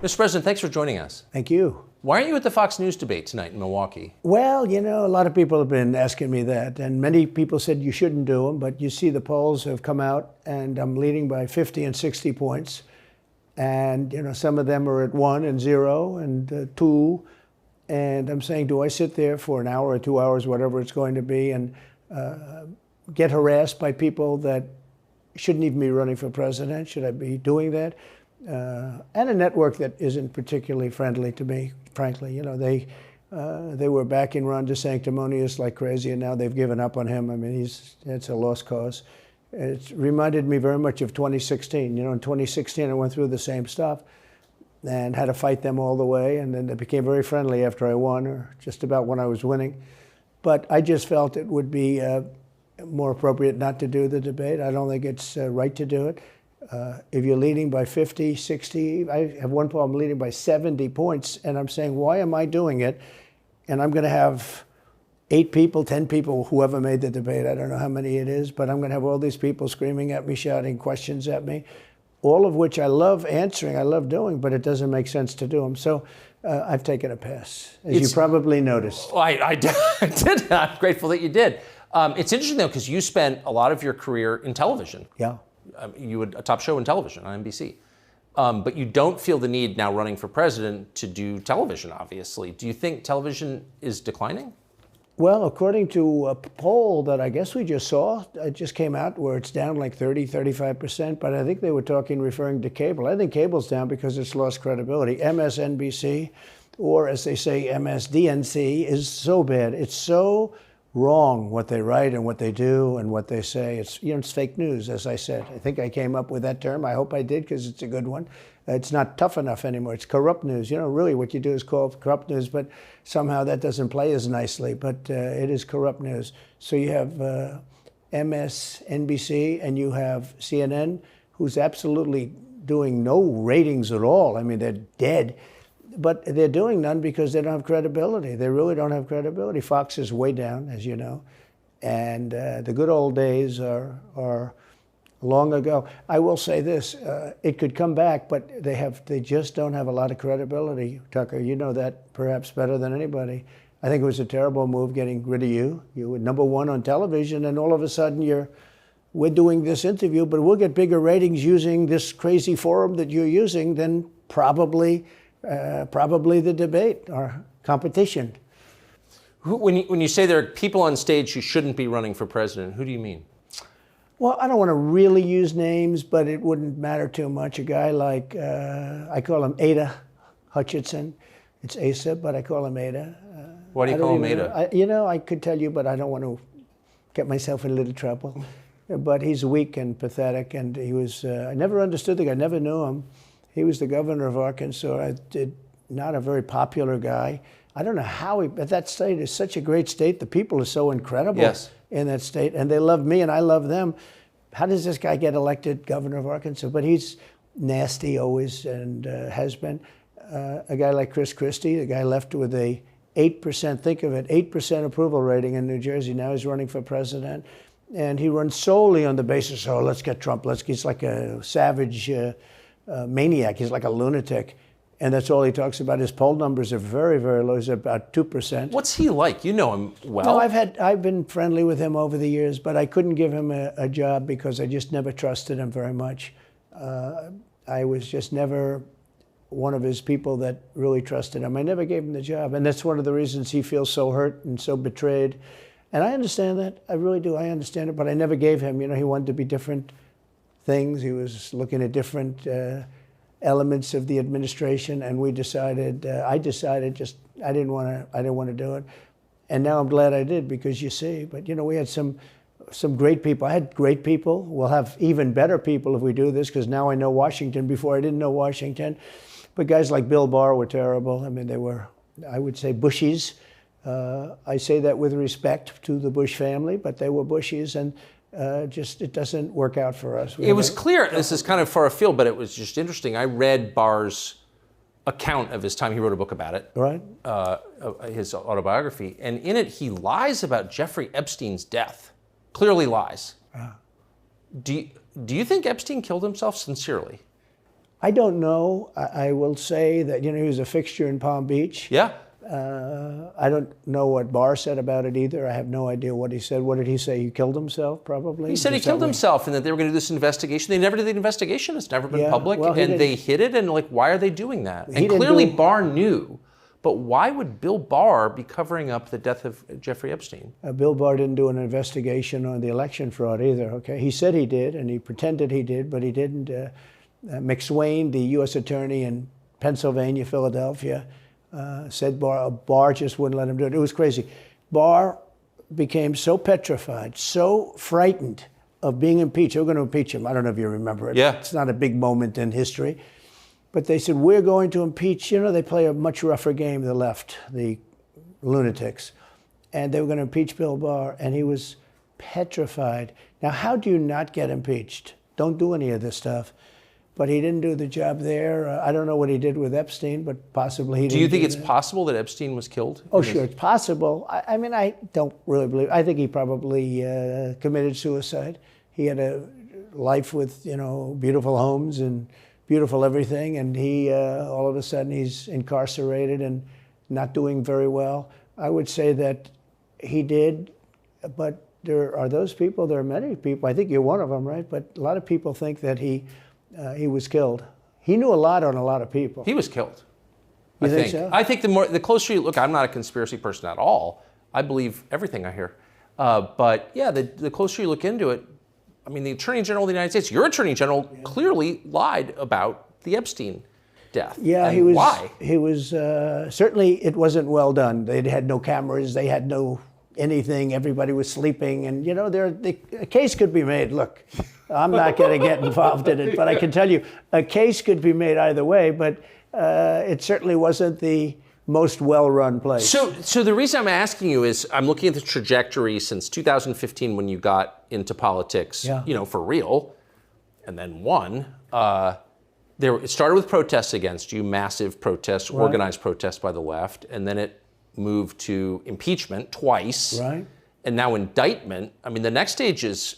Mr. President, thanks for joining us. Thank you. Why aren't you at the Fox News debate tonight in Milwaukee? Well, you know, a lot of people have been asking me that, and many people said you shouldn't do them, but you see the polls have come out, and I'm leading by 50 and 60 points. And, you know, some of them are at 1 and 0 and 2. And I'm saying, do I sit there for an hour or 2 hours, whatever it's going to be, and get harassed by people that shouldn't even be running for president? Should I be doing that? And a network that isn't particularly friendly to me, frankly. You know, they were backing Ron DeSanctimonious like crazy, and now they've given up on him. I mean, it's a lost cause. It reminded me very much of 2016. You know, in 2016, I went through the same stuff and had to fight them all the way, and then they became very friendly after I won, or just about when I was winning. But I just felt it would be more appropriate not to do the debate. I don't think it's right to do it. If you're leading by 50, 60, I have one poll, I'm leading by 70 points, and I'm saying, why am I doing it? And I'm going to have 8 people, 10 people, whoever made the debate, I don't know how many it is, but I'm going to have all these people screaming at me, shouting questions at me, all of which I love answering, I love doing, but it doesn't make sense to do them. So I've taken a pass, as you probably noticed. Well, I did. I'm grateful that you did. It's interesting, though, because you spent a lot of your career in television. Yeah. You had a top show in television on NBC. But you don't feel the need now running for president to do television, obviously. Do you think television is declining? Well, according to a poll that I guess we just saw, it just came out where it's down like 30, 35%, but I think they were referring to cable. I think cable's down because it's lost credibility. MSNBC, or as they say, MSDNC, is so bad. It's so wrong what they write and what they do and what they say. It's, you know, it's fake news, as I said. I think I came up with that term. I hope I did, because it's a good one. It's not tough enough anymore. It's corrupt news. You know, really what you do is call it corrupt news, but somehow that doesn't play as nicely. But it is corrupt news. So you have MSNBC and you have CNN, who's absolutely doing no ratings at all. I mean, they're dead. But they're doing none because they don't have credibility. They really don't have credibility. Fox is way down, as you know. And the good old days are long ago. I will say this, it could come back, but they just don't have a lot of credibility. Tucker, you know that perhaps better than anybody. I think it was a terrible move getting rid of you. You were #1 on television, and all of a sudden we're doing this interview, but we'll get bigger ratings using this crazy forum that you're using than probably the debate or competition. When you say there are people on stage who shouldn't be running for president, who do you mean? Well, I don't want to really use names, but it wouldn't matter too much. A guy like, I call him Ada Hutchinson. It's Asa, but I call him Ada. Why do you call him Ada? You know, I could tell you, but I don't want to get myself in a little trouble. But he's weak and pathetic, and he was, I never understood the guy, never knew him. He was the governor of Arkansas, not a very popular guy. I don't know how but that state is such a great state. The people are so incredible in that state, and they love me and I love them. How does this guy get elected governor of Arkansas? But he's nasty always, and has been. A guy like Chris Christie, the guy left with a 8%, think of it, 8% approval rating in New Jersey. Now he's running for president, and he runs solely on the basis, oh, let's get Trump. He's like a savage maniac. He's like a lunatic. And that's all he talks about. His poll numbers are very, very low. He's about 2%. What's he like? You know him well. No, I've been friendly with him over the years, but I couldn't give him a job because I just never trusted him very much. I was just never one of his people that really trusted him. I never gave him the job, and that's one of the reasons he feels so hurt and so betrayed. And I understand that. I really do. I understand it, but I never gave him. You know, he wanted to be different things. He was looking at different elements of the administration, and I decided I didn't want to do it. And now I'm glad I did, because you see, but you know, we had some great people. I had great people. We'll have even better people if we do this, because now I know Washington. Before I didn't know Washington. But guys like Bill Barr were terrible. I mean, they were, I would say, Bushies. I say that with respect to the Bush family, but they were Bushies, and it doesn't work out for us. It was clear, this is kind of far afield, but it was just interesting. I read Barr's account of his time. He wrote a book about it, right? His autobiography. And in it, he lies about Jeffrey Epstein's death. Clearly lies. Do you think Epstein killed himself sincerely? I don't know. I will say that, he was a fixture in Palm Beach. Yeah. I don't know what Barr said about it either. I have no idea what he said. What did he say? He killed himself, probably? He said he killed himself and that they were going to do this investigation. They never did the investigation. It's never been public. Well, and they hid it. And why are they doing that? And clearly Barr knew. But why would Bill Barr be covering up the death of Jeffrey Epstein? Bill Barr didn't do an investigation on the election fraud either, okay? He said he did, and he pretended he did, but he didn't. McSwain, the U.S. attorney in Pennsylvania, Philadelphia, said Barr just wouldn't let him do it. It was crazy. Barr became so petrified, so frightened of being impeached. They were going to impeach him. I don't know if you remember it. Yeah. It's not a big moment in history. But they said, we're going to impeach. They play a much rougher game, the left, the lunatics. And they were going to impeach Bill Barr, and he was petrified. Now, how do you not get impeached? Don't do any of this stuff. But he didn't do the job there. I don't know what he did with Epstein, but possibly he didn't. Do you think it's possible that Epstein was killed? Oh, sure, it's possible. I mean, I don't really believe. I think he probably committed suicide. He had a life with, beautiful homes and beautiful everything, and he all of a sudden he's incarcerated and not doing very well. I would say that he did, but there are those people. There are many people. I think you're one of them, right? But a lot of people think that he was killed. He knew a lot on a lot of people. He was killed. You think so? I think the closer you look, I'm not a conspiracy person at all. I believe everything I hear. But yeah, the closer you look into it, I mean, the Attorney General of the United States, your Attorney General, clearly lied about the Epstein death. Yeah, and he was. Why? He was certainly. It wasn't well done. They had no cameras. They had no anything. Everybody was sleeping, and a case could be made. Look, I'm not going to get involved in it, but I can tell you, a case could be made either way. But it certainly wasn't the most well-run place. So the reason I'm asking you is I'm looking at the trajectory since 2015 when you got into politics, for real, and then won. It started with protests against you, massive protests, right. Organized protests by the left, and then it moved to impeachment twice, right? And now indictment. I mean, the next stage is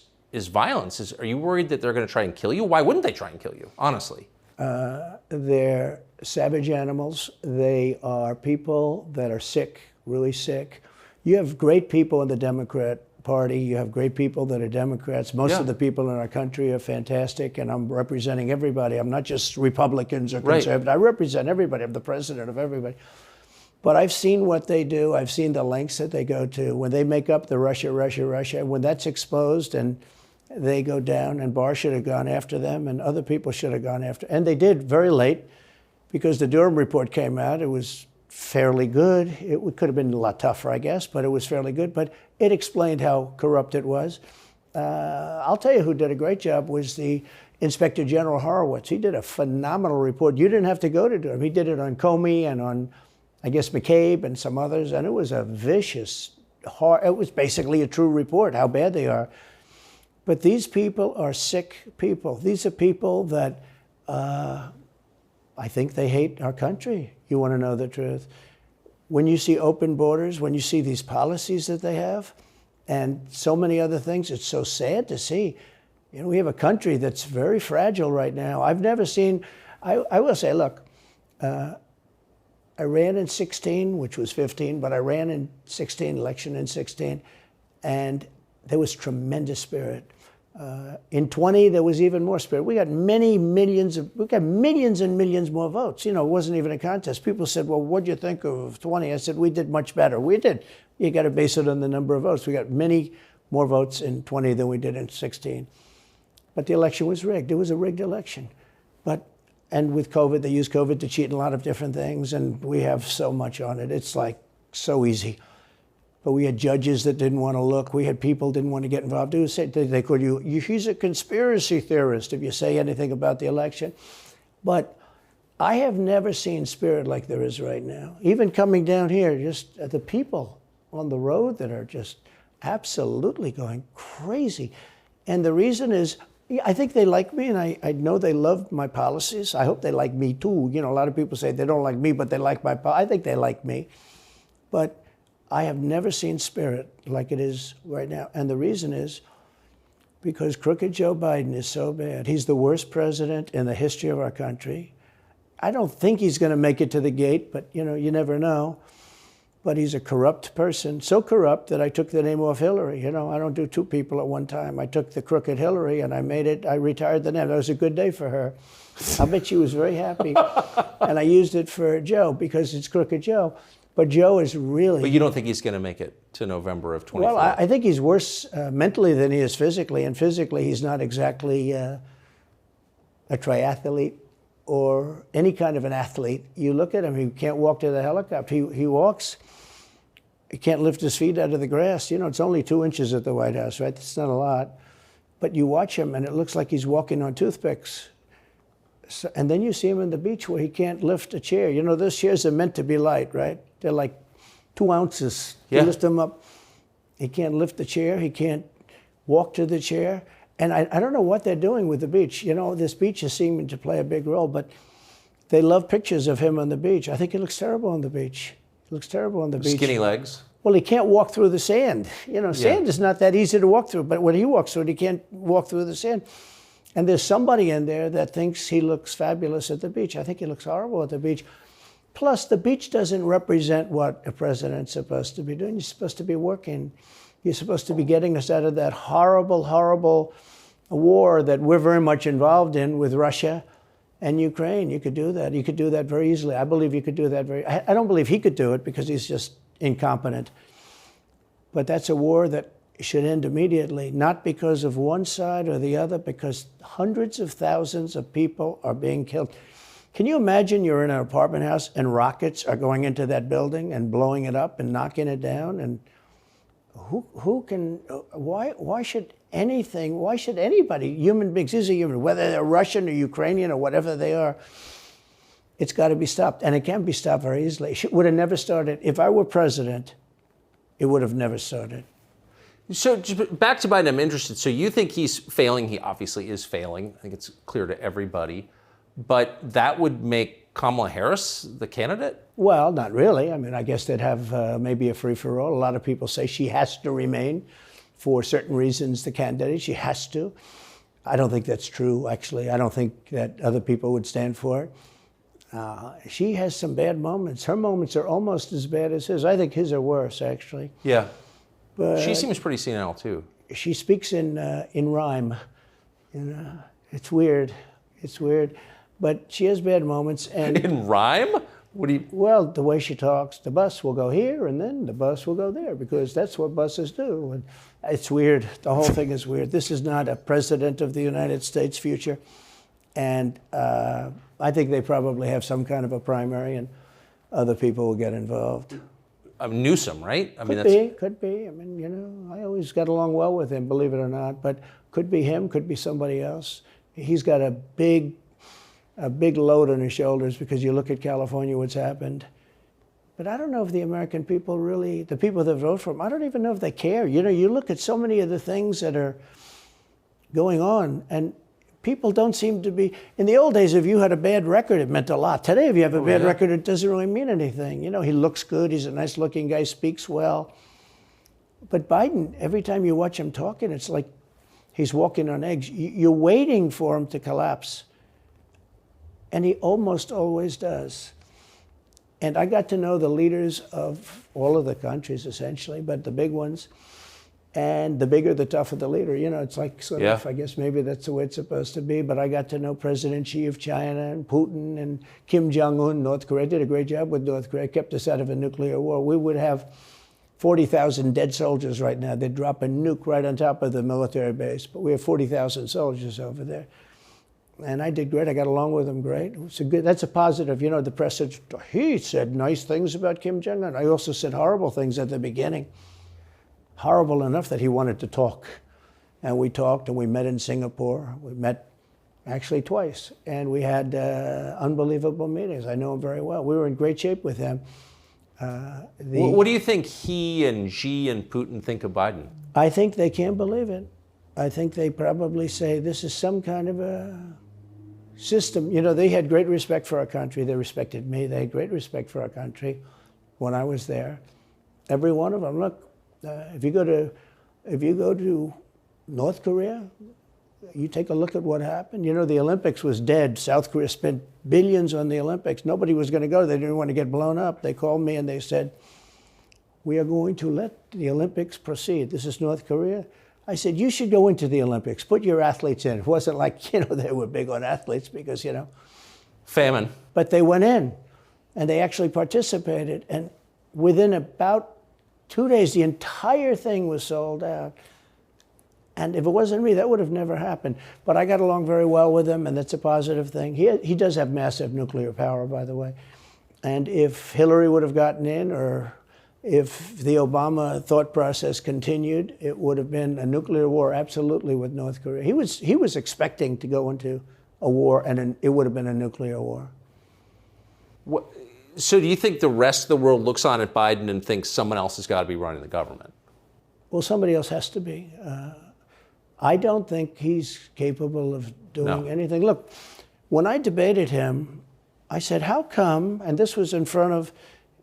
violence. Are you worried that they're going to try and kill you? Why wouldn't they try and kill you, honestly? They're savage animals. They are people that are sick, really sick. You have great people in the Democrat Party. You have great people that are Democrats. Most of the people in our country are fantastic, and I'm representing everybody. I'm not just Republicans or conservatives. Right. I represent everybody. I'm the president of everybody. But I've seen what they do. I've seen the lengths that they go to. When they make up the Russia, when that's exposed and they go down, and Barr should have gone after them, and other people should have gone after. And they did very late, because the Durham report came out. It was fairly good. It could have been a lot tougher, I guess, but it was fairly good. But it explained how corrupt it was. I'll tell you who did a great job was the Inspector General Horowitz. He did a phenomenal report. You didn't have to go to Durham. He did it on Comey and on, I guess, McCabe and some others, and it was a vicious, it was basically a true report, how bad they are. But these people are sick people. These are people that I think they hate our country. You want to know the truth. When you see open borders, when you see these policies that they have, and so many other things, it's so sad to see. We have a country that's very fragile right now. I've never seen, I will say, look, I ran in 16, which was 15, but I ran in 16, election in 16, and there was tremendous spirit. In 20, there was even more spirit. We got millions and millions more votes. It wasn't even a contest. People said, well, what'd you think of 20? I said, we did much better. We did. You got to base it on the number of votes. We got many more votes in 20 than we did in 16. But the election was rigged. It was a rigged election. And with COVID, they used COVID to cheat in a lot of different things, and we have so much on it. It's like so easy. But we had judges that didn't want to look. We had people didn't want to get involved. They called you, he's a conspiracy theorist if you say anything about the election. But I have never seen spirit like there is right now. Even coming down here, just the people on the road that are just absolutely going crazy. And the reason is, I think they like me, and I know they love my policies. I hope they like me too. A lot of people say they don't like me, but they like my policies. I think they like me. But I have never seen spirit like it is right now. And the reason is, because crooked Joe Biden is so bad. He's the worst president in the history of our country. I don't think he's going to make it to the gate, but you never know. But he's a corrupt person, so corrupt that I took the name off Hillary. I don't do two people at one time. I took the crooked Hillary and I retired the name. That was a good day for her. I bet she was very happy. And I used it for Joe because it's crooked Joe. But Joe is really... But you don't think he's going to make it to November of 24? Well, I think he's worse mentally than he is physically. And physically, he's not exactly a triathlete or any kind of an athlete. You look at him, he can't walk to the helicopter. He walks, he can't lift his feet out of the grass. It's only 2 inches at the White House, right? That's not a lot. But you watch him, and it looks like he's walking on toothpicks. So, and then you see him on the beach where he can't lift a chair. Those chairs are meant to be light, right? They're like 2 ounces. Yeah. You lift them up. He can't lift the chair. He can't walk to the chair. And I don't know what they're doing with the beach. This beach is seeming to play a big role, but they love pictures of him on the beach. I think he looks terrible on the beach. He looks terrible on the beach. Skinny legs. Well, he can't walk through the sand. Sand is not that easy to walk through, but when he walks through it, he can't walk through the sand. And there's somebody in there that thinks he looks fabulous at the beach. I think he looks horrible at the beach. Plus, the beach doesn't represent what a president's supposed to be doing. You're supposed to be working. You're supposed to be getting us out of that horrible, horrible war that we're very much involved in with Russia and Ukraine. You could do that. You could do that very easily. I believe you could do that I don't believe he could do it because he's just incompetent. But that's a war that should end immediately, not because of one side or the other, because hundreds of thousands of people are being killed. Can you imagine you're in an apartment house and rockets are going into that building and blowing it up and knocking it down? And why should anybody, human beings, these are human, whether they're Russian or Ukrainian or whatever they are, it's got to be stopped. And it can be stopped very easily. It would have never started. If I were president, it would have never started. So back to Biden, I'm interested. So you think he's failing? He obviously is failing. I think it's clear to everybody. But that would make Kamala Harris the candidate? Well, not really. I guess they'd have maybe a free-for-all. A lot of people say she has to remain for certain reasons the candidate. She has to. I don't think that's true, actually. I don't think that other people would stand for it. She has some bad moments. Her moments are almost as bad as his. I think his are worse, actually. Yeah. But she seems pretty senile, too. She speaks in rhyme. It's weird. It's weird. But she has bad moments. And in rhyme? What do you... Well, the way she talks, the bus will go here and then the bus will go there because that's what buses do. And it's weird. The whole thing is weird. This is not a president of the United States future. And I think they probably have some kind of a primary and other people will get involved. Newsom, right? Could be. I always got along well with him, believe it or not. But could be him, could be somebody else. He's got a big load on his shoulders because you look at California, what's happened. But I don't know if the American people really, the people that vote for him, I don't even know if they care. You look at so many of the things that are going on, and people don't seem to be, in the old days, if you had a bad record, it meant a lot. Today, if you have a bad record, it doesn't really mean anything. He looks good, he's a nice looking guy, speaks well. But Biden, every time you watch him talking, it's like he's walking on eggs. You're waiting for him to collapse. And he almost always does. And I got to know the leaders of all of the countries, essentially, but the big ones. And the bigger, the tougher the leader. It's like sort of, I guess maybe that's the way it's supposed to be. But I got to know President Xi of China and Putin and Kim Jong-un, North Korea. Did a great job with North Korea, kept us out of a nuclear war. We would have 40,000 dead soldiers right now. They'd drop a nuke right on top of the military base. But we have 40,000 soldiers over there. And I did great. I got along with them great. That's a positive. The press said, he said nice things about Kim Jong-un. I also said horrible things at the beginning. Horrible enough that he wanted to talk. And we talked, and we met in Singapore. We met actually twice. And we had unbelievable meetings. I know him very well. We were in great shape with him. What do you think he and Xi and Putin think of Biden? I think they can't believe it. I think they probably say this is some kind of a system. They had great respect for our country. They respected me. They had great respect for our country when I was there. Every one of them. Look, if you go to North Korea, you take a look at what happened. You know, the Olympics was dead. South Korea spent billions on the Olympics. Nobody was going to go. They didn't want to get blown up. They called me and they said, we are going to let the Olympics proceed. This is North Korea. I said, you should go into the Olympics. Put your athletes in. It wasn't like, you know, they were big on athletes because, you know. Famine. But they went in and they actually participated. And within about 2 days, the entire thing was sold out. And if it wasn't me, that would have never happened. But I got along very well with him, and that's a positive thing. He does have massive nuclear power, by the way. And if Hillary would have gotten in, or if the Obama thought process continued, it would have been a nuclear war, absolutely, with North Korea. He was expecting to go into a war, and it would have been a nuclear war. So do you think the rest of the world looks on at Biden and thinks someone else has got to be running the government? Well, somebody else has to be. I don't think he's capable of doing anything. Look, when I debated him, I said, how come, and this was in front of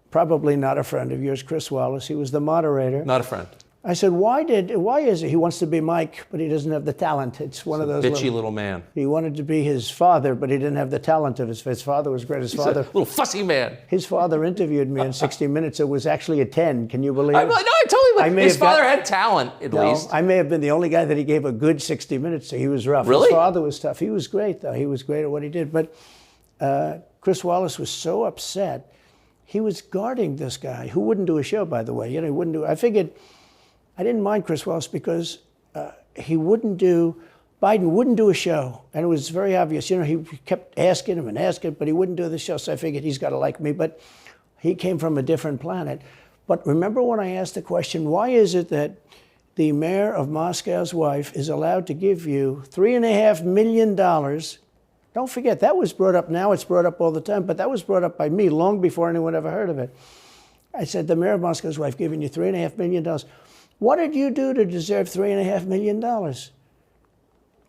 probably not a friend of yours, Chris Wallace. He was the moderator. Not a friend. I said, why is it? He wants to be Mike, but he doesn't have the talent. It's one of those bitchy little man. He wanted to be his father, but he didn't have the talent of his father was great. He's a little fussy man. His father interviewed me in 60 Minutes. It was actually a 10. Can you believe it? No, I totally believe his father had talent, at least. I may have been the only guy that he gave a good 60 Minutes to. He was rough. Really? His father was tough. He was great, though. He was great at what he did. But Chris Wallace was so upset. He was guarding this guy, who wouldn't do a show, by the way. You know, he wouldn't do. I figured, I didn't mind Chris Wallace because Biden wouldn't do a show. And it was very obvious. You know, he kept asking him and asking, but he wouldn't do the show. So I figured he's got to like me. But he came from a different planet. But remember when I asked the question, why is it that the mayor of Moscow's wife is allowed to give you $3.5 million? Don't forget, that was brought up. Now it's brought up all the time, but that was brought up by me long before anyone ever heard of it. I said, the mayor of Moscow's wife giving you $3.5 million. What did you do to deserve $3.5 million? To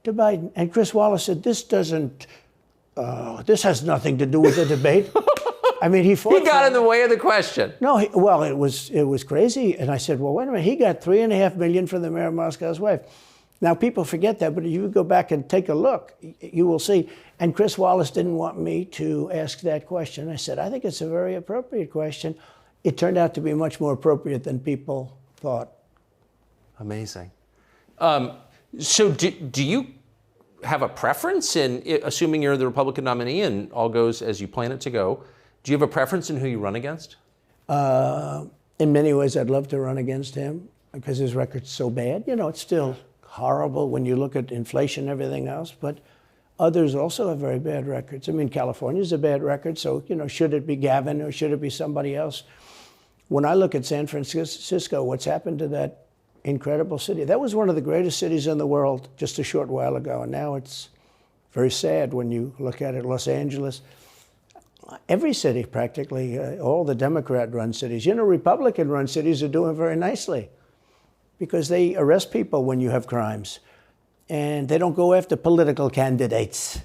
Biden. And Chris Wallace said, this has nothing to do with the debate. I mean, he got in the way of the question. No, it was crazy. And I said, well, wait a minute. He got $3.5 million from the mayor of Moscow's wife. Now, people forget that, but if you go back and take a look, you will see. And Chris Wallace didn't want me to ask that question. I said, I think it's a very appropriate question. It turned out to be much more appropriate than people thought. Amazing. So do you have a preference in, assuming you're the Republican nominee and all goes as you plan it to go, do you have a preference in who you run against? In many ways, I'd love to run against him because his record's so bad. You know, it's still horrible when you look at inflation and everything else, but others also have very bad records. I mean, California's a bad record, so, you know, should it be Gavin or should it be somebody else? When I look at San Francisco, what's happened to that incredible city? That was one of the greatest cities in the world just a short while ago, and now it's very sad when you look at it. Los Angeles, every city practically, all the Democrat-run cities. You know, Republican-run cities are doing very nicely because they arrest people when you have crimes, and they don't go after political candidates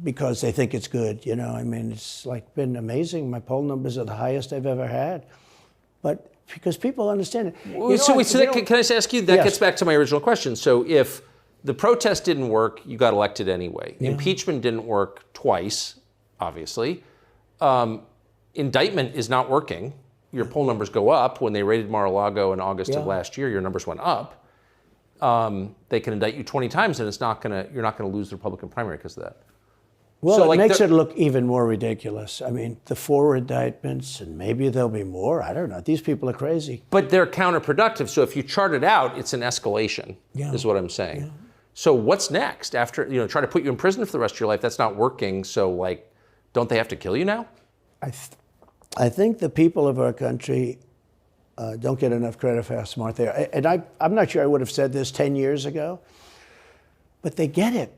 because they think it's good. You know, I mean, it's like been amazing. My poll numbers are the highest I've ever had. But because people understand it. Can I just ask you, that yes. gets back to my original question. So if the protest didn't work, you got elected anyway. Yeah. Impeachment didn't work twice, obviously. Indictment is not working. Your poll numbers go up. When they raided Mar-a-Lago in August of last year, your numbers went up. They can indict you 20 times, and you're not going to lose the Republican primary because of that. Well, so it makes it look even more ridiculous. I mean, the 4 indictments, and maybe there'll be more. I don't know. These people are crazy. But they're counterproductive. So if you chart it out, it's an escalation, is what I'm saying. Yeah. So what's next? After, try to put you in prison for the rest of your life, that's not working. So, don't they have to kill you now? I think the people of our country don't get enough credit for how smart they are. And I'm not sure I would have said this 10 years ago, but they get it.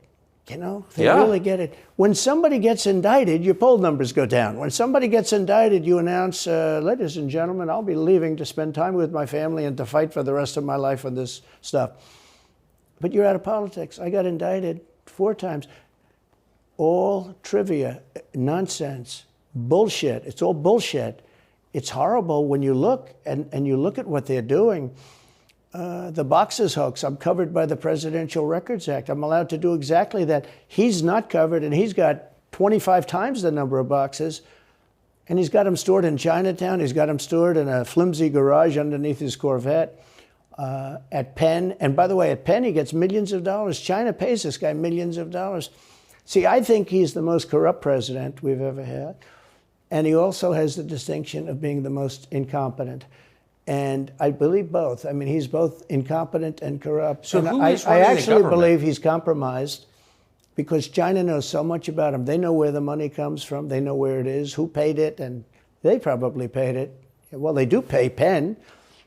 You know, they really get it. When somebody gets indicted, your poll numbers go down. When somebody gets indicted, you announce, ladies and gentlemen, I'll be leaving to spend time with my family and to fight for the rest of my life on this stuff. But you're out of politics. I got indicted 4 times. All trivia, nonsense, bullshit. It's all bullshit. It's horrible when you look and you look at what they're doing. the boxes hoax. I'm covered by the Presidential Records Act. I'm allowed to do exactly that. He's not covered, and he's got 25 times the number of boxes, and he's got them stored in Chinatown. He's got them stored in a flimsy garage underneath his Corvette at Penn. And by the way, at Penn, he gets millions of dollars. China pays this guy millions of dollars. See, I think he's the most corrupt president we've ever had. And he also has the distinction of being the most incompetent. And I believe both. I mean, he's both incompetent and corrupt. So and who I is running the actually government? believe he's compromised because China knows so much about him. They know where the money comes from. They know where it is, who paid it, and they probably paid it. Well, they do pay Penn,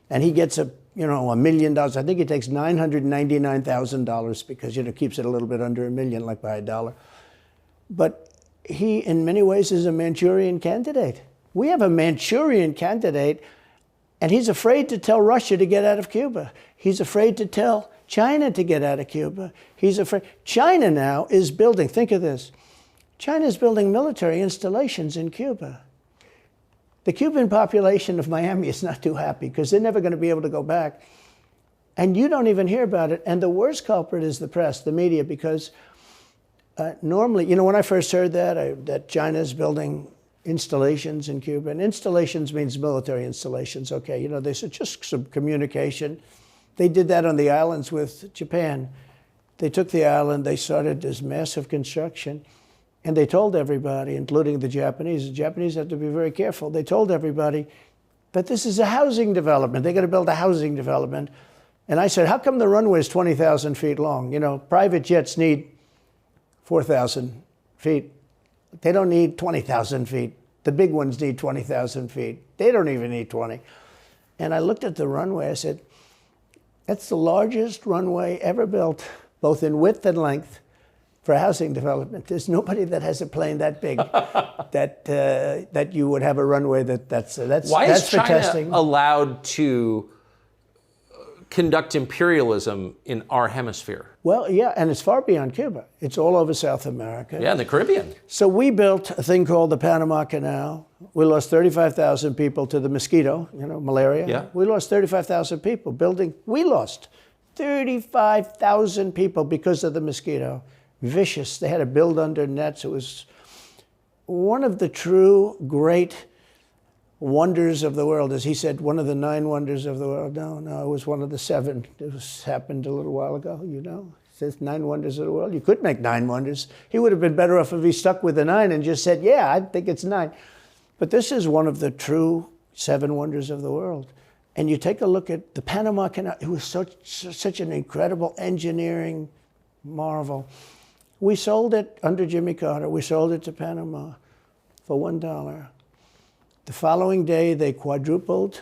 and he gets $1 million. I think he takes $999,000 because, keeps it a little bit under $1 million, like by $1. But he, in many ways, is a Manchurian candidate. We have a Manchurian candidate, and he's afraid to tell Russia to get out of Cuba. He's afraid to tell China to get out of Cuba. He's afraid. China now is building, think of this, China is building military installations in Cuba. The Cuban population of Miami is not too happy because they're never going to be able to go back. And you don't even hear about it. And the worst culprit is the press, the media, because normally, when I first heard that China is building installations in Cuba, and installations means military installations, okay, they said just some communication. They did that on the islands with Japan. They took the island, they started this massive construction, and they told everybody, including the Japanese have to be very careful. They told everybody that this is a housing development. They're going to build a housing development. And I said, how come the runway is 20,000 feet long? Private jets need 4,000 feet. They don't need 20,000 feet. The big ones need 20,000 feet. They don't even need 20. And I looked at the runway. I said, that's the largest runway ever built, both in width and length, for housing development. There's nobody that has a plane that big that you would have a runway that's Why is for China testing. allowed to conduct imperialism in our hemisphere? Well, yeah, and it's far beyond Cuba. It's all over South America. Yeah, in the Caribbean. So we built a thing called the Panama Canal. We lost 35,000 people to the mosquito, malaria. Yeah. We lost 35,000 people building. We lost 35,000 people because of the mosquito. Vicious. They had to build under nets. It was one of the true great wonders of the world. As he said, one of the 9 wonders of the world. No, it was one of the 7. It happened a little while ago, It says 9 wonders of the world. You could make 9 wonders. He would have been better off if he stuck with the 9 and just said, yeah, I think it's 9. But this is one of the true 7 wonders of the world. And you take a look at the Panama Canal. It was such an incredible engineering marvel. We sold it under Jimmy Carter. We sold it to Panama for $1. The following day, they quadrupled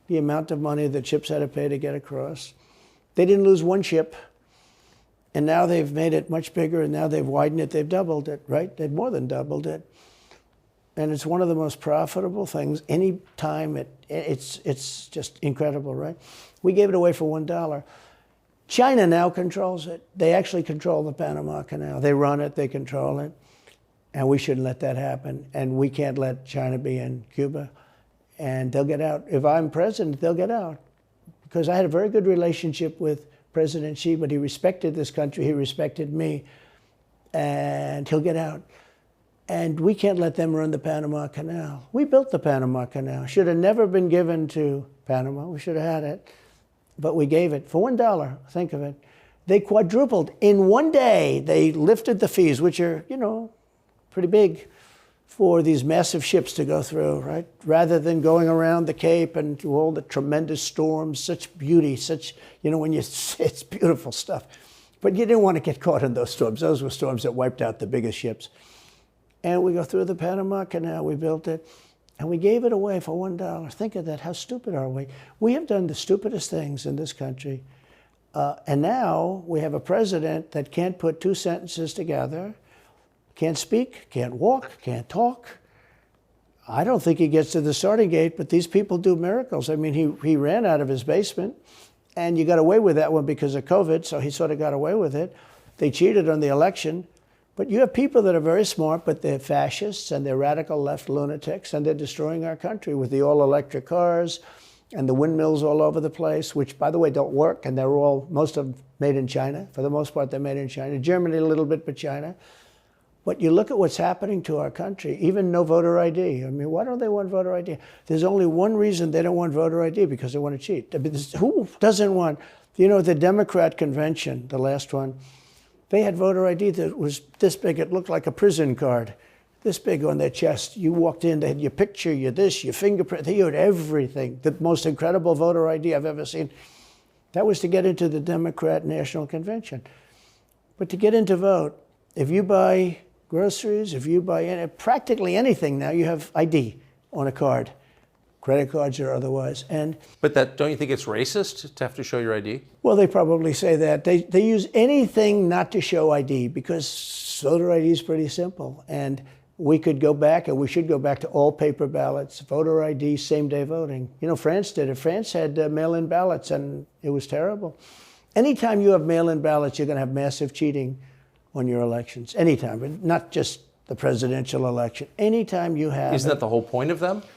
the amount of money that ships had to pay to get across. They didn't lose one ship. And now they've made it much bigger, and now they've widened it. They've doubled it, right? They've more than doubled it. And it's one of the most profitable things. Any time it's just incredible, right? We gave it away for $1. China now controls it. They actually control the Panama Canal. They run it, they control it. And we shouldn't let that happen. And we can't let China be in Cuba. And they'll get out. If I'm president, they'll get out. Because I had a very good relationship with President Xi, but he respected this country, he respected me. And he'll get out. And we can't let them run the Panama Canal. We built the Panama Canal. Should have never been given to Panama. We should have had it. But we gave it for $1. Think of it. They quadrupled. In one day, they lifted the fees, which are, pretty big, for these massive ships to go through, right? Rather than going around the Cape and through all the tremendous storms, such beauty, it's beautiful stuff. But you didn't want to get caught in those storms. Those were storms that wiped out the biggest ships. And we go through the Panama Canal, we built it, and we gave it away for $1. Think of that, how stupid are we? We have done the stupidest things in this country. And now we have a president that can't put 2 sentences together, can't speak, can't walk, can't talk. I don't think he gets to the starting gate, but these people do miracles. I mean, he ran out of his basement, and you got away with that one because of COVID, so he sort of got away with it. They cheated on the election. But you have people that are very smart, but they're fascists and they're radical left lunatics, and they're destroying our country with the all-electric cars and the windmills all over the place, which, by the way, don't work, and they're all, most of them made in China. For the most part, they're made in China. Germany a little bit, but China. But you look at what's happening to our country, even no voter ID. I mean, why don't they want voter ID? There's only one reason they don't want voter ID, because they want to cheat. I mean, who doesn't want, you know, the Democrat convention, the last one, they had voter ID that was this big. It looked like a prison card, this big on their chest. You walked in, they had your picture, your this, your fingerprint, they had everything. The most incredible voter ID I've ever seen. That was to get into the Democrat National Convention. But to get in to vote, if you buy groceries, if you buy practically anything now, you have ID on a card, credit cards or otherwise. But don't you think it's racist to have to show your ID? Well, they probably say that. They use anything not to show ID, because voter ID is pretty simple. And we could go back, and we should go back to all paper ballots, voter ID, same-day voting. You know, France did it. France had mail-in ballots, and it was terrible. Anytime you have mail-in ballots, you're going to have massive cheating on your elections. Anytime, but not just the presidential election. Anytime you have... Isn't that the whole point of them? So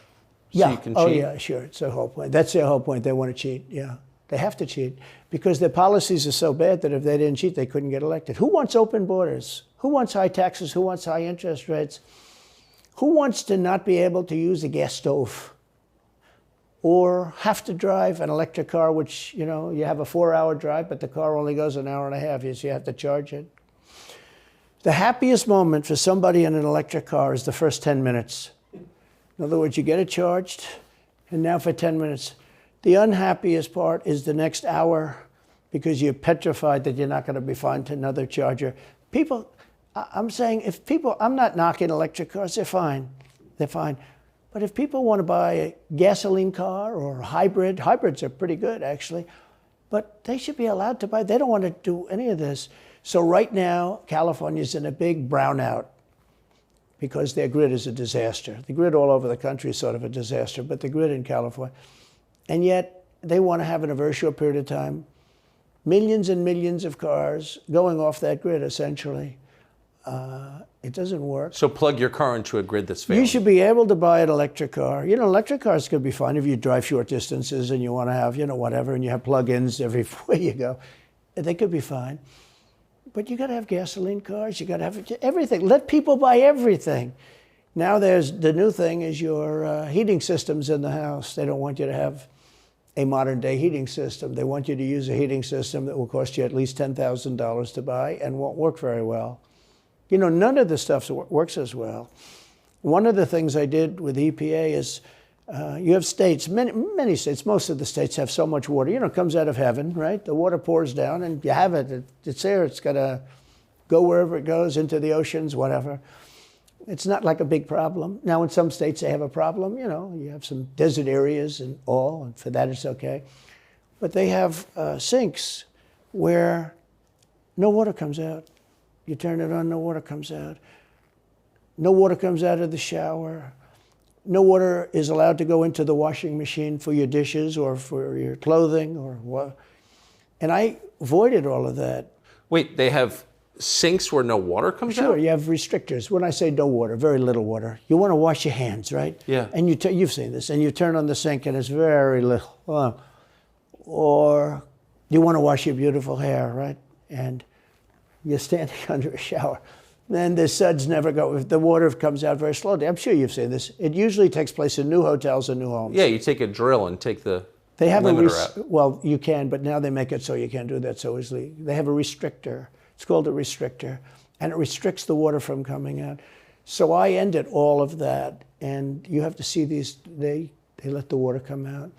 yeah. You can Oh, cheat? yeah, sure. It's their whole point. That's their whole point. They want to cheat, yeah. They have to cheat, because their policies are so bad that if they didn't cheat, they couldn't get elected. Who wants open borders? Who wants high taxes? Who wants high interest rates? Who wants to not be able to use a gas stove? Or have to drive an electric car, which, you know, you have a 4-hour drive, but the car only goes an hour and a half, so you have to charge it. The happiest moment for somebody in an electric car is the first 10 minutes. In other words, you get it charged, and now for 10 minutes. The unhappiest part is the next hour, because you're petrified that you're not going to be found to another charger. People, I'm saying, if people, I'm not knocking electric cars, they're fine. They're fine. But if people want to buy a gasoline car or a hybrid, hybrids are pretty good, actually, but they should be allowed to buy. They don't want to do any of this. So right now, California's in a big brownout, because their grid is a disaster. The grid all over the country is sort of a disaster, but the grid in California. And yet, they want to have, in a very short period of time, millions and millions of cars going off that grid, essentially. It doesn't work. So plug your car into a grid that's failing. You should be able to buy an electric car. You know, electric cars could be fine if you drive short distances and you want to have, you know, whatever, and you have plug-ins everywhere you go. They could be fine. But you got to have gasoline cars. You got to have everything. Let people buy everything. Now there's the new thing is your heating systems in the house. They don't want you to have a modern-day heating system. They want you to use a heating system that will cost you at least $10,000 to buy and won't work very well. You know, none of the stuff works as well. One of the things I did with EPA is you have states, many states, most of the states have so much water. You know, it comes out of heaven, right? The water pours down and you have it. It's there. It's got to go wherever it goes, into the oceans, whatever. It's not like a big problem. Now, in some states, they have a problem. You know, you have some desert areas and all, and for that, it's okay. But they have sinks where no water comes out. You turn it on, no water comes out. No water comes out of the shower. No water is allowed to go into the washing machine for your dishes or for your clothing or what. And I avoided all of that. Wait, they have sinks where no water comes out? Sure, you have restrictors. When I say no water, very little water. You want to wash your hands, right? Yeah. And you've seen this, and you turn on the sink and it's very little. Or you want to wash your beautiful hair, right? And you're standing under a shower. Then the suds never go. The water comes out very slowly. I'm sure you've seen this. It usually takes place in new hotels and new homes. Yeah, you take a drill and take the they have limiter out. Well, you can, but now they make it so you can't do that so easily. They have a restrictor. It's called a restrictor, and it restricts the water from coming out. So I ended all of that, and you have to see these. They let the water come out.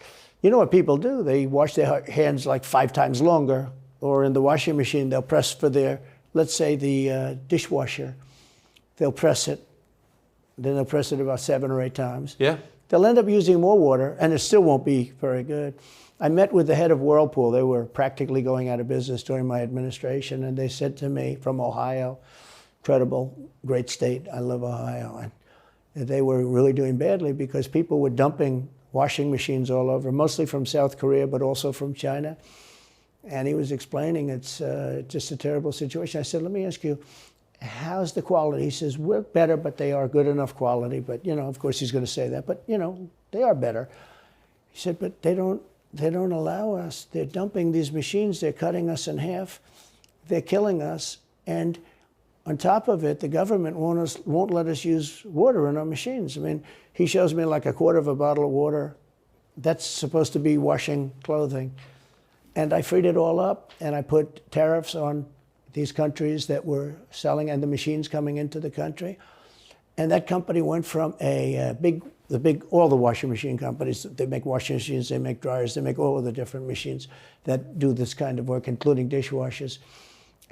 You know what people do? They wash their hands like 5 times longer, or in the washing machine, they'll press for their, let's say the dishwasher, they'll press it, then they'll press it about 7 or 8 times. Yeah. They'll end up using more water, and it still won't be very good. I met with the head of Whirlpool. They were practically going out of business during my administration, and they said to me, from Ohio, incredible, great state, I love Ohio, and they were really doing badly because people were dumping washing machines all over, mostly from South Korea, but also from China. And he was explaining it's just a terrible situation. I said, let me ask you, how's the quality? He says, we're better, but they are good enough quality. But, you know, of course he's going to say that. But, you know, they are better. He said, but they don't allow us. They're dumping these machines. They're cutting us in half. They're killing us. And on top of it, the government won't let us use water in our machines. I mean, he shows me like a quarter of a bottle of water. That's supposed to be washing clothing. And I freed it all up, and I put tariffs on these countries that were selling and the machines coming into the country. And that company went from all the washing machine companies, they make washing machines, they make dryers, they make all of the different machines that do this kind of work, including dishwashers.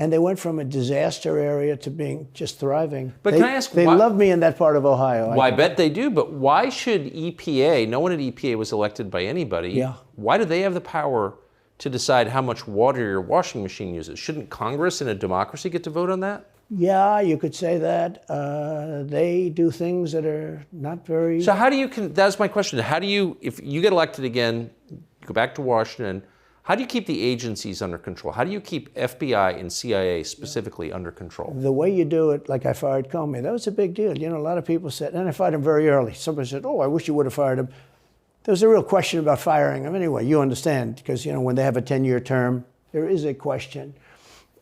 And they went from a disaster area to being just thriving. But can I ask They love me in that part of Ohio. Well, I bet they do, but why should EPA, no one at EPA was elected by anybody, Yeah. Why do they have the power to decide how much water your washing machine uses? Shouldn't Congress in a democracy get to vote on that? Yeah, you could say that. They do things that are not very... So how do you, that's my question, how do you, if you get elected again, go back to Washington, how do you keep the agencies under control? How do you keep FBI and CIA specifically under control? The way you do it, like I fired Comey, that was a big deal. You know, a lot of people said, and I fired him very early. Somebody said, oh, I wish you would have fired him. There was a real question about firing him. Anyway, you understand, because, you know, when they have a 10-year term, there is a question.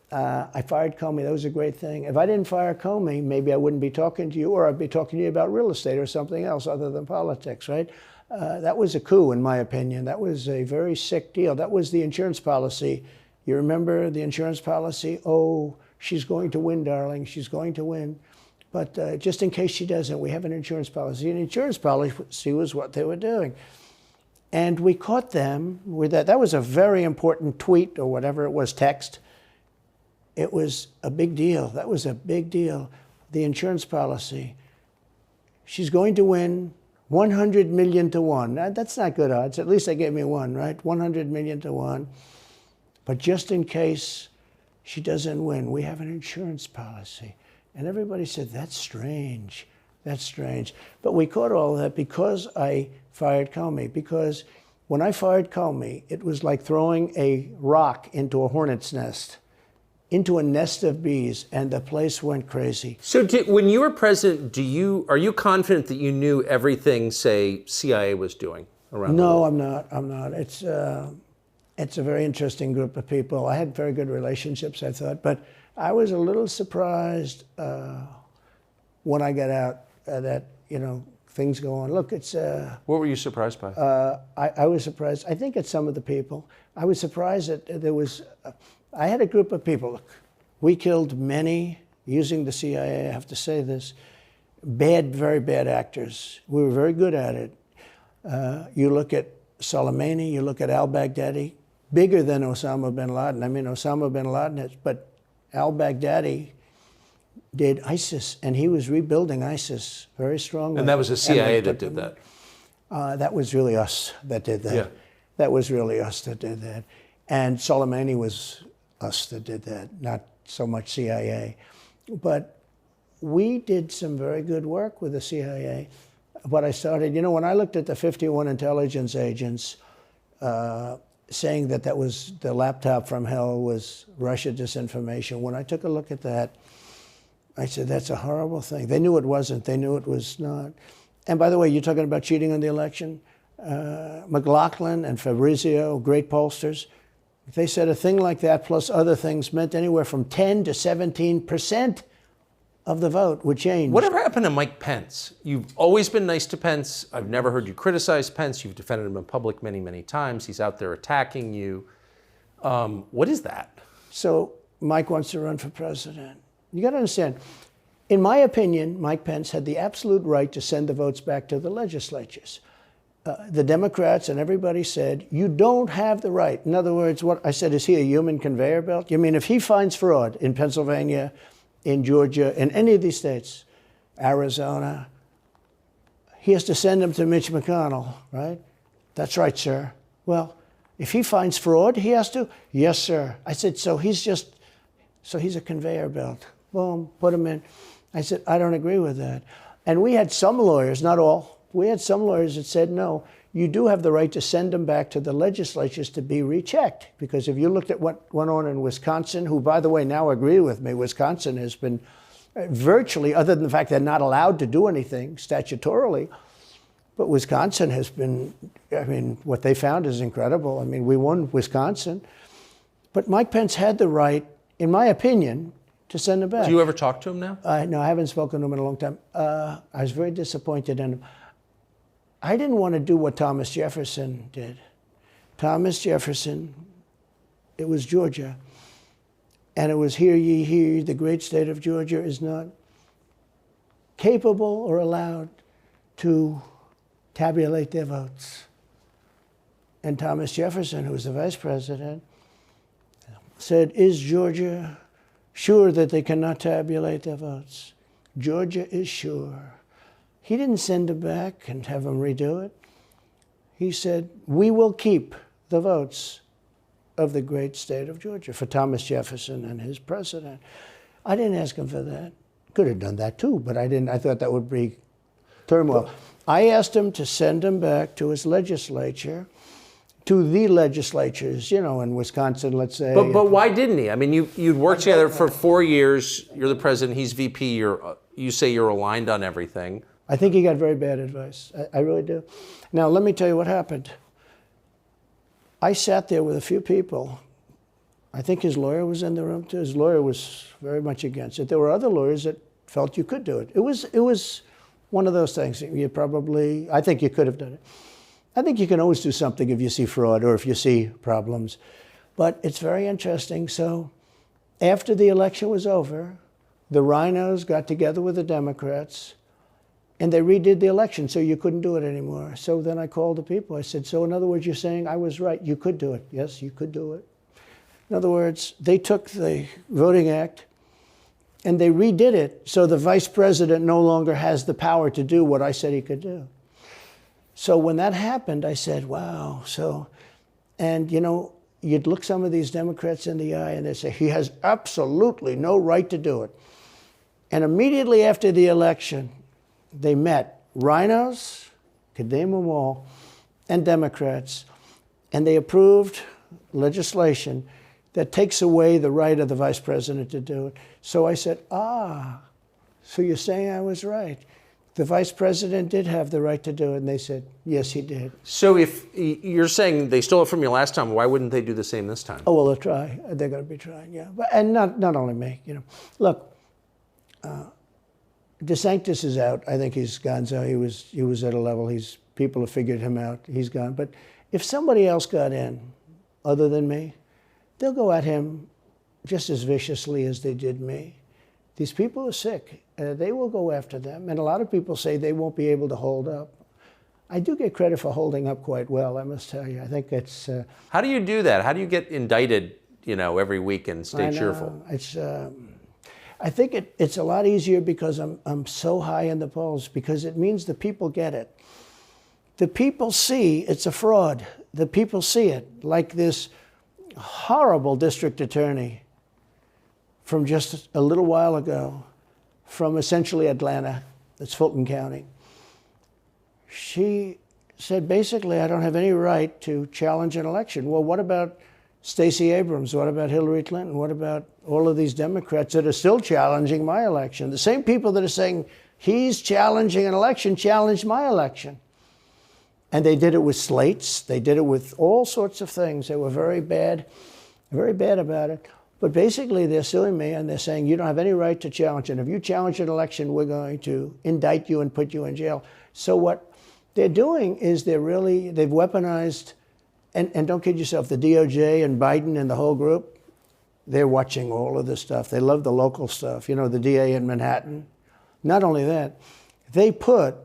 I fired Comey. That was a great thing. If I didn't fire Comey, maybe I wouldn't be talking to you, or I'd be talking to you about real estate or something else other than politics, right? That was a coup, in my opinion. That was a very sick deal. That was the insurance policy. You remember the insurance policy? Oh, she's going to win, darling. She's going to win. But just in case she doesn't, we have an insurance policy. And insurance policy was what they were doing. And we caught them with that. That was a very important tweet or whatever it was, text. It was a big deal. That was a big deal. The insurance policy. She's going to win 100 million to 1. That's not good odds. At least they gave me 1, right? 100 million to 1. But just in case she doesn't win, we have an insurance policy. And everybody said, that's strange. That's strange. But we caught all that because I fired Comey. Because when I fired Comey, it was like throwing a rock into a hornet's nest, into a nest of bees, and the place went crazy. So when you were president, are you confident that you knew everything, say, CIA was doing around the world? No, I'm not. It's a very interesting group of people. I had very good relationships, I thought, but I was a little surprised when I got out that, you know, things go on. Look, it's... What were you surprised by? I was surprised. I think it's some of the people. I was surprised that there was... I had a group of people. Look, we killed many, using the CIA, I have to say this, very bad actors. We were very good at it. You look at Soleimani, you look at al-Baghdadi, bigger than Osama bin Laden. I mean, Osama bin Laden, but al-Baghdadi did ISIS, and he was rebuilding ISIS very strongly. And that was the CIA that did that? That was really us that did that. Yeah. That was really us that did that. And Soleimani was us that did that, not so much CIA. But we did some very good work with the CIA. But I started, you know, when I looked at the 51 intelligence agents saying that that was the laptop from hell was Russia disinformation, when I took a look at that, I said, that's a horrible thing. They knew it wasn't. They knew it was not. And by the way, you're talking about cheating on the election? McLaughlin and Fabrizio, great pollsters, they said a thing like that plus other things meant anywhere from 10 to 17% of the vote would change. Whatever happened to Mike Pence? You've always been nice to Pence. I've never heard you criticize Pence. You've defended him in public many, many times. He's out there attacking you. What is that? So Mike wants to run for president. You got to understand, in my opinion, Mike Pence had the absolute right to send the votes back to the legislatures. The Democrats and everybody said, you don't have the right. In other words, what I said, is he a human conveyor belt? You mean if he finds fraud in Pennsylvania, in Georgia, in any of these states, Arizona, he has to send them to Mitch McConnell, right? That's right, sir. Well, if he finds fraud, he has to? Yes, sir. I said, so he's a conveyor belt. Boom, put him in. I said, I don't agree with that. And we had some lawyers, not all, we had some lawyers that said, no, you do have the right to send them back to the legislatures to be rechecked. Because if you looked at what went on in Wisconsin, who, by the way, now agree with me, Wisconsin has been virtually, other than the fact they're not allowed to do anything statutorily, but Wisconsin has been I mean, what they found is incredible. I mean, we won Wisconsin. But Mike Pence had the right, in my opinion, to send him back. Do you ever talk to him now? No, I haven't spoken to him in a long time. I was very disappointed in him. I didn't want to do what Thomas Jefferson did. Thomas Jefferson, it was Georgia. And it was, hear ye, hear ye, the great state of Georgia is not capable or allowed to tabulate their votes. And Thomas Jefferson, who was the vice president, said, is Georgia sure that they cannot tabulate their votes? Georgia is sure. He didn't send them back and have them redo it. He said, we will keep the votes of the great state of Georgia for Thomas Jefferson and his president. I didn't ask him for that. Could have done that too, but I didn't. I thought that would be turmoil. I asked him to send him back to his legislature, to the legislatures, you know, in Wisconsin, let's say. But why didn't he? I mean, you'd worked together for 4 years. You're the president. He's VP. You say you're aligned on everything. I think he got very bad advice. I really do. Now, let me tell you what happened. I sat there with a few people. I think his lawyer was in the room too. His lawyer was very much against it. There were other lawyers that felt you could do it. It was one of those things. I think you could have done it. I think you can always do something if you see fraud or if you see problems. But it's very interesting. So after the election was over, the rhinos got together with the Democrats and they redid the election, so you couldn't do it anymore. So then I called the people. I said, so in other words, you're saying I was right. You could do it. Yes, you could do it. In other words, they took the Voting Act and they redid it so the vice president no longer has the power to do what I said he could do. So when that happened, I said, wow. And you know, you'd look some of these Democrats in the eye and they'd say, he has absolutely no right to do it. And immediately after the election, they met rhinos, could name them all, and Democrats, and they approved legislation that takes away the right of the vice president to do it. So I said, so you're saying I was right. The vice president did have the right to do it, and they said, yes, he did. So if you're saying they stole it from you last time, why wouldn't they do the same this time? Oh, well, they'll try. They're going to be trying, yeah. And not only me, you know. Look, DeSantis is out. I think he's gone. So he was at a level. People have figured him out. He's gone. But if somebody else got in, other than me, they'll go at him just as viciously as they did me. These people are sick. They will go after them. And a lot of people say they won't be able to hold up. I do get credit for holding up quite well, I must tell you. I think it's... How do you do that? How do you get indicted, you know, every week and stay cheerful? I think it's a lot easier because I'm so high in the polls, because it means the people get it. The people see it's a fraud. The people see it. Like this horrible district attorney from just a little while ago, from essentially Atlanta, it's Fulton County. She said, basically, I don't have any right to challenge an election. Well, what about Stacey Abrams? What about Hillary Clinton? What about all of these Democrats that are still challenging my election? The same people that are saying he's challenging an election challenged my election. And they did it with slates. They did it with all sorts of things. They were very bad about it. But basically, they're suing me, and they're saying, you don't have any right to challenge it. If you challenge an election, we're going to indict you and put you in jail. So what they're doing is they've weaponized, and don't kid yourself, the DOJ and Biden and the whole group, they're watching all of this stuff. They love the local stuff. You know, the DA in Manhattan. Not only that, they put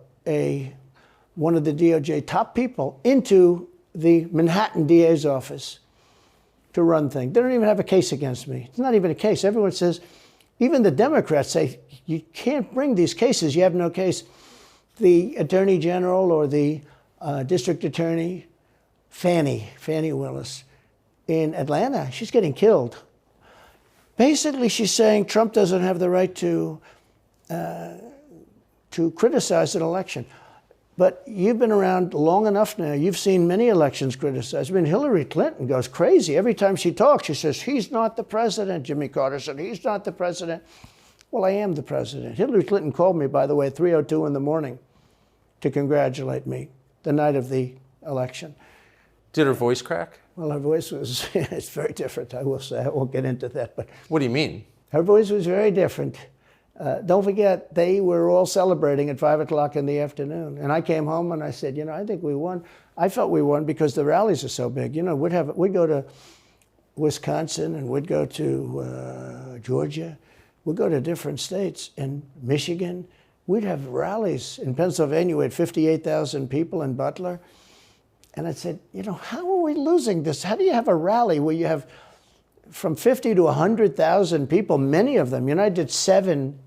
one of the DOJ top people into the Manhattan DA's office to run things. They don't even have a case against me. It's not even a case. Everyone says, even the Democrats say, you can't bring these cases. You have no case. The Attorney General or the District Attorney, Fannie Willis, in Atlanta, she's getting killed. Basically, she's saying Trump doesn't have the right to criticize an election. But you've been around long enough now. You've seen many elections criticized. I mean, Hillary Clinton goes crazy. Every time she talks, she says, he's not the president. Jimmy Carter said, he's not the president. Well, I am the president. Hillary Clinton called me, by the way, at 3:02 in the morning to congratulate me the night of the election. Did her voice crack? Well, her voice was, it's very different, I will say. I won't get into that. But what do you mean? Her voice was very different. Don't forget, they were all celebrating at 5 o'clock in the afternoon. And I came home and I said, I think we won. I felt we won because the rallies are so big. We'd go to Wisconsin and we'd go to Georgia. We'd go to different states. In Michigan, we'd have rallies. In Pennsylvania, we had 58,000 people in Butler. And I said, how are we losing this? How do you have a rally where you have from 50 to 100,000 people, many of them? I did 7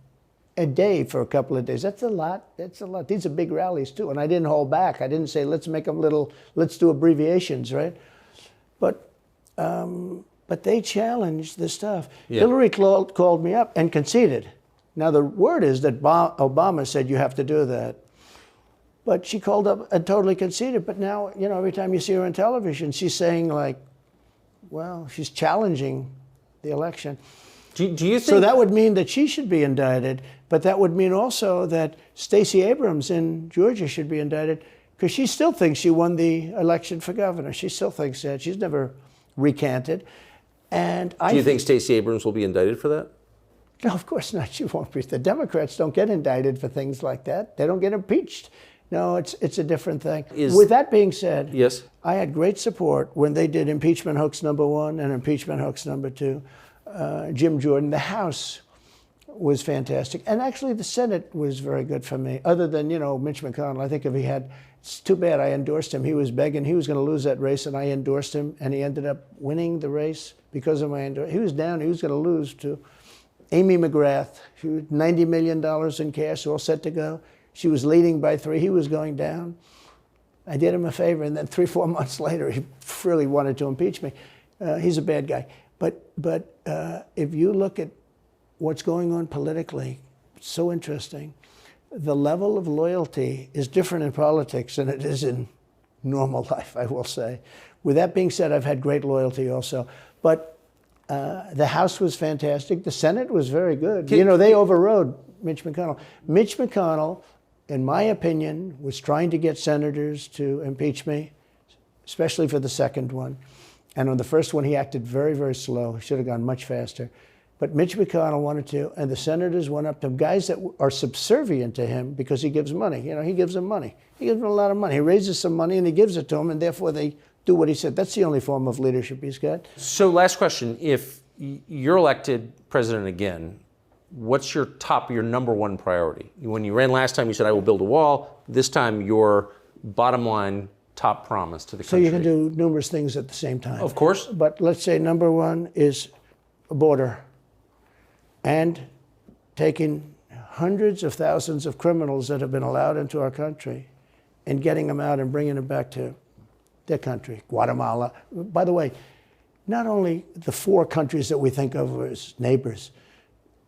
a day for a couple of days. That's a lot. That's a lot. These are big rallies, too. And I didn't hold back. I didn't say, let's make them let's do abbreviations, right? But they challenged the stuff. Yeah. Hillary called me up and conceded. Now, the word is that Obama said you have to do that. But she called up and totally conceded. But now, every time you see her on television, she's saying, she's challenging the election. Do you think... So that would mean that she should be indicted, but that would mean also that Stacey Abrams in Georgia should be indicted, because she still thinks she won the election for governor. She still thinks that. She's never recanted. And do you think Stacey Abrams will be indicted for that? No, of course not. She won't be. The Democrats don't get indicted for things like that. They don't get impeached. No, it's a different thing. With that being said, yes, I had great support when they did impeachment hoax #1 and impeachment hoax #2. Jim Jordan, the House was fantastic. And actually the Senate was very good for me, other than, Mitch McConnell. I think it's too bad I endorsed him. He was begging, he was going to lose that race, and I endorsed him, and he ended up winning the race because of my endorsement. He was down, he was going to lose to Amy McGrath. She was $90 million in cash, all set to go. She was leading by 3. He was going down. I did him a favor, and then 3-4 months later, he really wanted to impeach me. He's a bad guy. But if you look at what's going on politically, it's so interesting. The level of loyalty is different in politics than it is in normal life, I will say. With that being said, I've had great loyalty also. But the House was fantastic. The Senate was very good. They overrode Mitch McConnell. Mitch McConnell, in my opinion, was trying to get senators to impeach me, especially for the second one. And on the first one, he acted very, very slow. He should have gone much faster. But Mitch McConnell wanted to, and the senators went up to him, guys that are subservient to him because he gives money. He gives them money. He gives them a lot of money. He raises some money and he gives it to them, and therefore they do what he said. That's the only form of leadership he's got. So last question. If you're elected president again, what's your number one priority? When you ran last time, you said, I will build a wall. This time, your bottom line top promise to the country. So you can do numerous things at the same time. Of course. But let's say number one is a border, and taking hundreds of thousands of criminals that have been allowed into our country and getting them out and bringing them back to their country, Guatemala. By the way, not only the 4 countries that we think of as neighbors,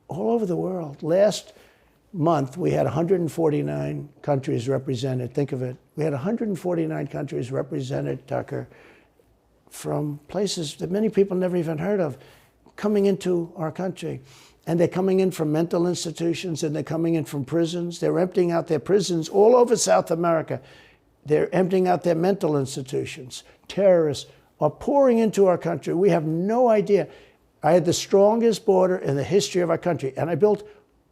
all over the world. Last month, we had 149 countries represented. Think of it. We had 149 countries represented, Tucker, from places that many people never even heard of, coming into our country. And they're coming in from mental institutions, and they're coming in from prisons. They're emptying out their prisons all over South America. They're emptying out their mental institutions. Terrorists are pouring into our country. We have no idea. I had the strongest border in the history of our country, and I built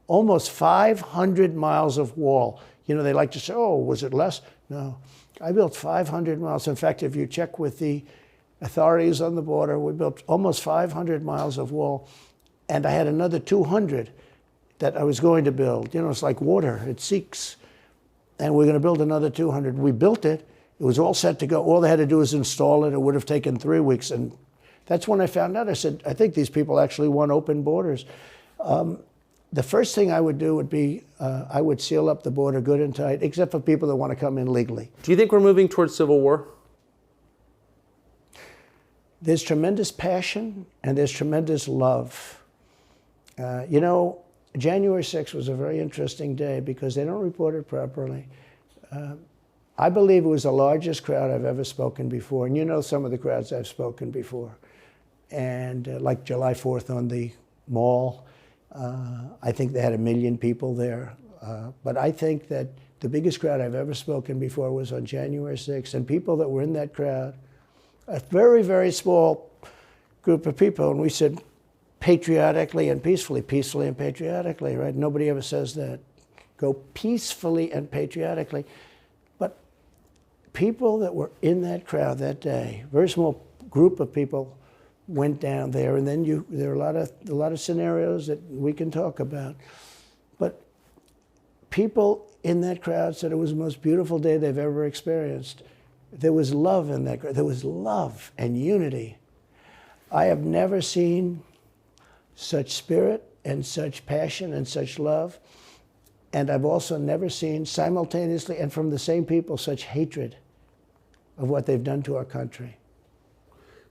almost 500 miles of wall. They like to say, oh, was it less? No. I built 500 miles. In fact, if you check with the authorities on the border, we built almost 500 miles of wall, and I had another 200 that I was going to build. It's like water. It seeks. And we're going to build another 200. We built it. It was all set to go. All they had to do was install it. It would have taken 3 weeks. And that's when I found out. I said, I think these people actually want open borders. The first thing I would do would be I would seal up the border good and tight, except for people that want to come in legally. Do you think we're moving towards civil war? There's tremendous passion and there's tremendous love. January 6th was a very interesting day because they don't report it properly. I believe it was the largest crowd I've ever spoken before. And some of the crowds I've spoken before. And like July 4th on the mall, I think they had 1 million people there. But I think that The biggest crowd I've ever spoken before was on January 6th, and people that were in that crowd, a very, very small group of people, and we said patriotically and peacefully and patriotically, right? Nobody ever says that. Go peacefully and patriotically. But people that were in that crowd that day, very small group of people went down there, and then there are a lot of scenarios that we can talk about. But people in that crowd said it was the most beautiful day they've ever experienced. There was love in that crowd. There was love and unity. I have never seen such spirit and such passion and such love. And I've also never seen simultaneously and from the same people such hatred of what they've done to our country.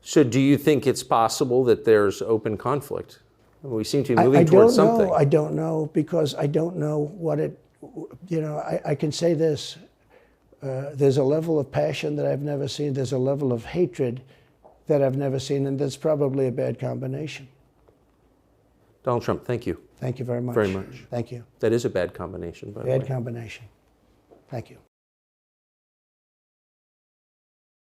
So do you think it's possible that there's open conflict? We seem to be moving towards something. I don't know, because I don't know what it, I can say this. There's a level of passion that I've never seen. There's a level of hatred that I've never seen, and that's probably a bad combination. Donald Trump, thank you. Thank you very much. Very much. Thank you. That is a bad combination, by the way. Bad combination. Thank you.